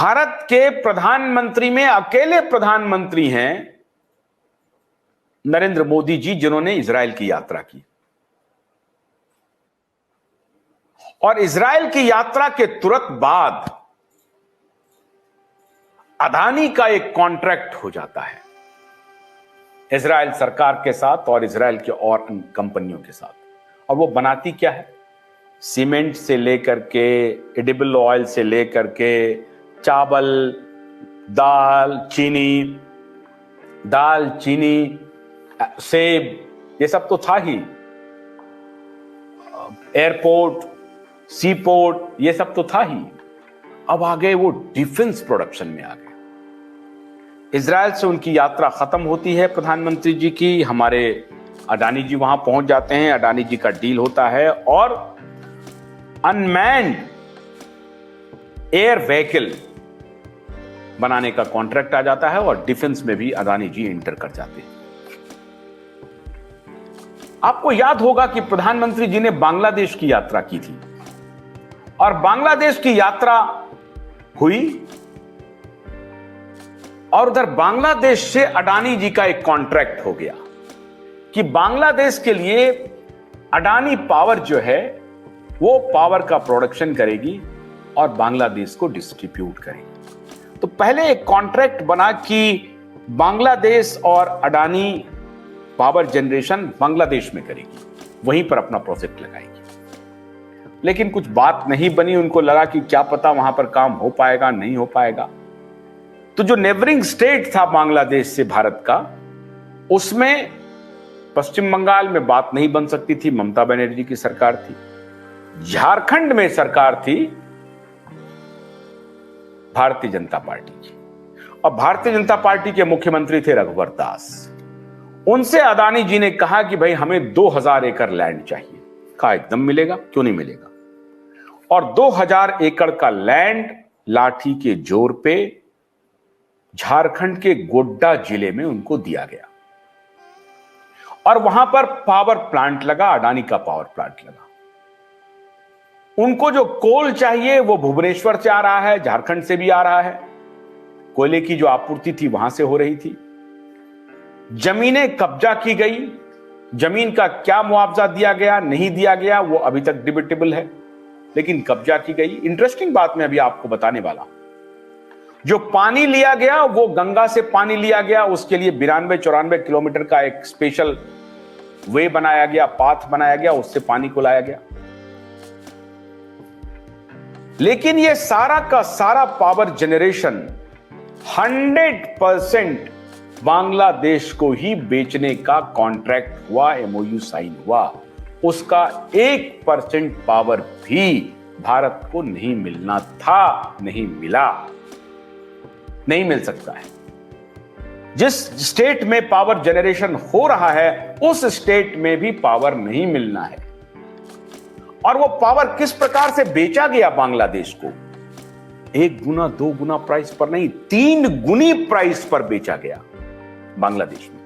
भारत के प्रधानमंत्री में अकेले प्रधानमंत्री हैं नरेंद्र मोदी जी, जिन्होंने इजराइल की यात्रा की। और इजराइल की यात्रा के तुरंत बाद अदानी का एक कॉन्ट्रैक्ट हो जाता है इजराइल सरकार के साथ और इजराइल के और कंपनियों के साथ। और वो बनाती क्या है? सीमेंट से लेकर के एडिबल ऑयल से लेकर के चावल, दाल चीनी, सेब, ये सब तो था ही। एयरपोर्ट, सी पोर्ट, ये सब तो था ही। अब आ गए वो डिफेंस प्रोडक्शन में आ गए। इजराइल से उनकी यात्रा खत्म होती है प्रधानमंत्री जी की। हमारे अडानी जी वहां पहुंच जाते हैं, अडानी जी का डील होता है और अनमैन्ड एयर व्हीकल बनाने का कॉन्ट्रैक्ट आ जाता है और डिफेंस में भी अडानी जी एंटर कर जाते हैं। आपको याद होगा कि प्रधानमंत्री जी ने बांग्लादेश की यात्रा की थी और बांग्लादेश की यात्रा हुई और उधर बांग्लादेश से अडानी जी का एक कॉन्ट्रैक्ट हो गया कि बांग्लादेश के लिए अडानी पावर जो है वो पावर का प्रोडक्शन करेगी और बांग्लादेश को डिस्ट्रीब्यूट करेगी। तो पहले एक कॉन्ट्रैक्ट बना कि बांग्लादेश और अडानी पावर जनरेशन बांग्लादेश में करेगी, वहीं पर अपना प्रोजेक्ट लगाएगी। लेकिन कुछ बात नहीं बनी, उनको लगा कि क्या पता वहां पर काम हो पाएगा नहीं हो पाएगा। तो जो नेबरिंग स्टेट था बांग्लादेश से भारत का, उसमें पश्चिम बंगाल में बात नहीं बन सकती थी, ममता बनर्जी की सरकार थी। झारखंड में सरकार थी भारतीय जनता पार्टी की और भारतीय जनता पार्टी के मुख्यमंत्री थे रघुवर दास। उनसे अडानी जी ने कहा कि भाई हमें 2000 एकड़ लैंड चाहिए। कहा एकदम मिलेगा, क्यों नहीं मिलेगा। और 2000 एकड़ का लैंड लाठी के जोर पे झारखंड के गोड्डा जिले में उनको दिया गया और वहां पर पावर प्लांट लगा, अडानी का पावर प्लांट लगा। उनको जो कोल चाहिए वो भुवनेश्वर से आ रहा है, झारखंड से भी आ रहा है। कोयले की जो आपूर्ति थी वहां से हो रही थी। जमीनें कब्जा की गई। जमीन का क्या मुआवजा दिया गया नहीं दिया गया वो अभी तक डिबेटेबल है, लेकिन कब्जा की गई। इंटरेस्टिंग बात मैं अभी आपको बताने वाला हूं। जो पानी लिया गया वो गंगा से पानी लिया गया, उसके लिए 92-94 किलोमीटर का एक स्पेशल वे बनाया गया, पाथ बनाया गया, उससे पानी को लाया गया। लेकिन ये सारा का सारा पावर जनरेशन 100% बांग्लादेश को ही बेचने का कॉन्ट्रैक्ट हुआ, एमओयू साइन हुआ। उसका 1% पावर भी भारत को नहीं मिलना था, नहीं मिला, नहीं मिल सकता है। जिस स्टेट में पावर जनरेशन हो रहा है उस स्टेट में भी पावर नहीं मिलना है। और वो पावर किस प्रकार से बेचा गया बांग्लादेश को? 1 गुना 2 गुना प्राइस पर नहीं, 3 गुनी प्राइस पर बेचा गया बांग्लादेश में।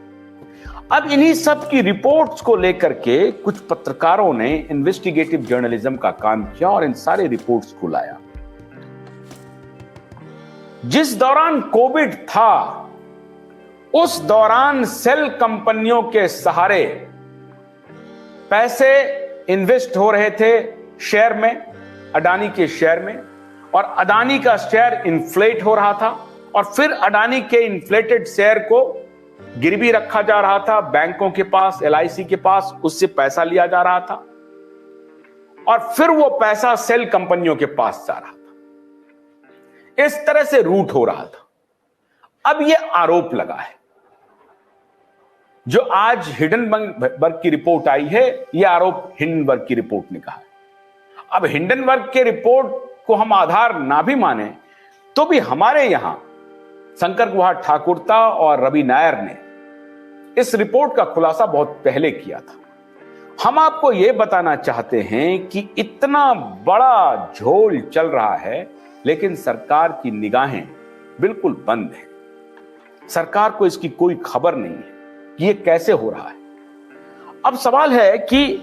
अब इन्हीं सब की रिपोर्ट्स को लेकर के कुछ पत्रकारों ने इन्वेस्टिगेटिव जर्नलिज्म का काम किया और इन सारे रिपोर्ट्स को लाया। जिस दौरान कोविड था उस दौरान सेल कंपनियों के सहारे पैसे इन्वेस्ट हो रहे थे शेयर में, अडानी के शेयर में, और अडानी का शेयर इन्फ्लेट हो रहा था और फिर अडानी के इन्फ्लेटेड शेयर को गिरवी रखा जा रहा था बैंकों के पास, एलआईसी के पास, उससे पैसा लिया जा रहा था और फिर वो पैसा सेल कंपनियों के पास जा रहा था। इस तरह से रूट हो रहा था। अब ये आरोप लगा है जो आज हिंडनबर्ग की रिपोर्ट आई है, यह आरोप हिंडनबर्ग की रिपोर्ट ने कहा है। अब हिंडनबर्ग के रिपोर्ट को हम आधार ना भी माने तो भी हमारे यहां शंकर गुहा ठाकुरता और रवि नायर ने इस रिपोर्ट का खुलासा बहुत पहले किया था। हम आपको यह बताना चाहते हैं कि इतना बड़ा झोल चल रहा है लेकिन सरकार की निगाहें बिल्कुल बंद है। सरकार को इसकी कोई खबर नहीं है कि ये कैसे हो रहा है। अब सवाल है कि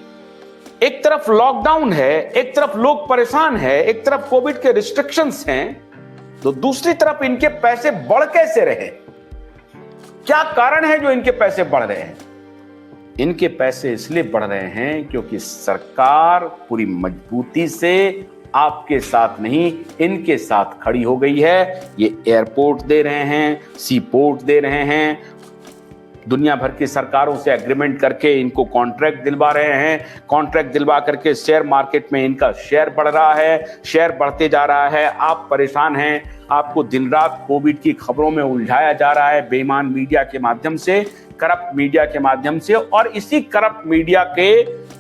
एक तरफ लॉकडाउन है, एक तरफ लोग परेशान है, एक तरफ कोविड के रिस्ट्रिक्शंस हैं, तो दूसरी तरफ इनके पैसे बढ़ कैसे रहे? क्या कारण है जो इनके पैसे बढ़ रहे हैं? इनके पैसे इसलिए बढ़ रहे हैं क्योंकि सरकार पूरी मजबूती से आपके साथ नहीं, इनके साथ खड़ी हो गई है। ये एयरपोर्ट दे रहे हैं, सी पोर्ट दे रहे हैं, दुनिया भर की सरकारों से एग्रीमेंट करके इनको कॉन्ट्रैक्ट दिलवा रहे हैं। कॉन्ट्रैक्ट दिलवा करके शेयर मार्केट में इनका शेयर बढ़ रहा है, शेयर बढ़ते जा रहा है। आप परेशान हैं, आपको दिन रात कोविड की खबरों में उलझाया जा रहा है बेईमान मीडिया के माध्यम से, करप्ट मीडिया के माध्यम से, और इसी करप्ट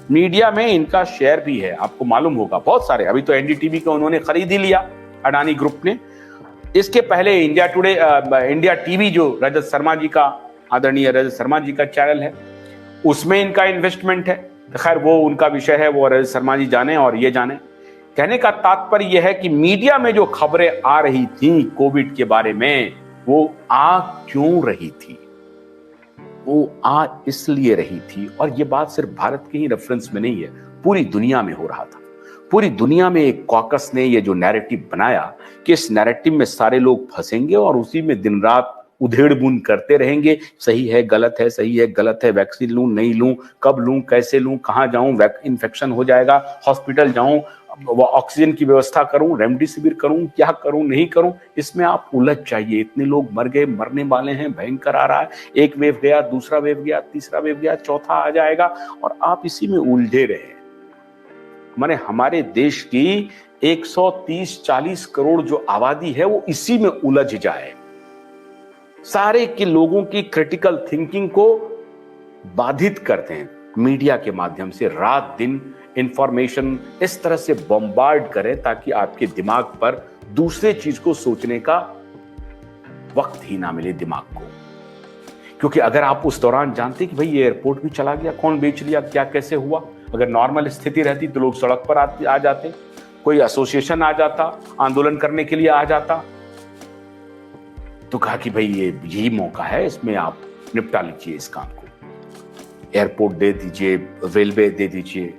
मीडिया में इनका शेयर भी है। आपको मालूम होगा बहुत सारे, अभी तो एनडीटीवी को उन्होंने खरीद ही लिया अडानी ग्रुप ने। इसके पहले इंडिया टीवी जो रजत शर्मा जी का, आदरणीय रजत शर्मा जी का चैनल है, उसमें इनका इन्वेस्टमेंट है। खैर वो उनका विषय है, वो रजत शर्मा जी जाने और ये जाने। कहने का तात्पर्य यह है कि मीडिया में जो खबरें आ रही थी कोविड के बारे में, वो आ क्यों रही थी? वो आ इसलिए रही थी, और ये बात सिर्फ भारत के ही रेफरेंस में नहीं है, पूरी दुनिया में हो रहा था। पूरी दुनिया में एक कॉकस ने ये जो नैरेटिव बनाया कि इस नैरेटिव में सारे लोग फंसेंगे और उसी में दिन रात उधेड़ बुन करते रहेंगे, सही है गलत है, सही है गलत है, वैक्सीन लूं नहीं लूं, कब लूं, कैसे लूं, कहां जाऊं, इन्फेक्शन हो जाएगा, हॉस्पिटल जाऊं, वो ऑक्सीजन की व्यवस्था करूं, रेमडेसिविर करूं, क्या करूं नहीं करूं, इसमें आप उलझ जाइए। इतने लोग मर गए, मरने वाले हैं, भयंकर आ रहा है, एक वेव गया, दूसरा वेव गया, तीसरा वेव गया, चौथा आ जाएगा, और आप इसी में उलझे रहे। माने हमारे देश की 130-40 करोड़ जो आबादी है वो इसी में उलझ जाए, सारे के लोगों की क्रिटिकल थिंकिंग को बाधित करते हैं मीडिया के माध्यम से। रात दिन इंफॉर्मेशन इस तरह से बॉम्बार्ड करें ताकि आपके दिमाग पर दूसरे चीज को सोचने का वक्त ही ना मिले दिमाग को। क्योंकि अगर आप उस दौरान जानते कि भाई ये एयरपोर्ट भी चला गया, कौन बेच लिया, क्या कैसे हुआ, अगर नॉर्मल स्थिति रहती तो लोग सड़क पर आ जाते, कोई एसोसिएशन आ जाता, आंदोलन करने के लिए आ जाता, तो कहा कि भाई ये यही मौका है, इसमें आप निपटा लीजिए इस काम को, एयरपोर्ट दे दीजिए, रेलवे दे दीजिए,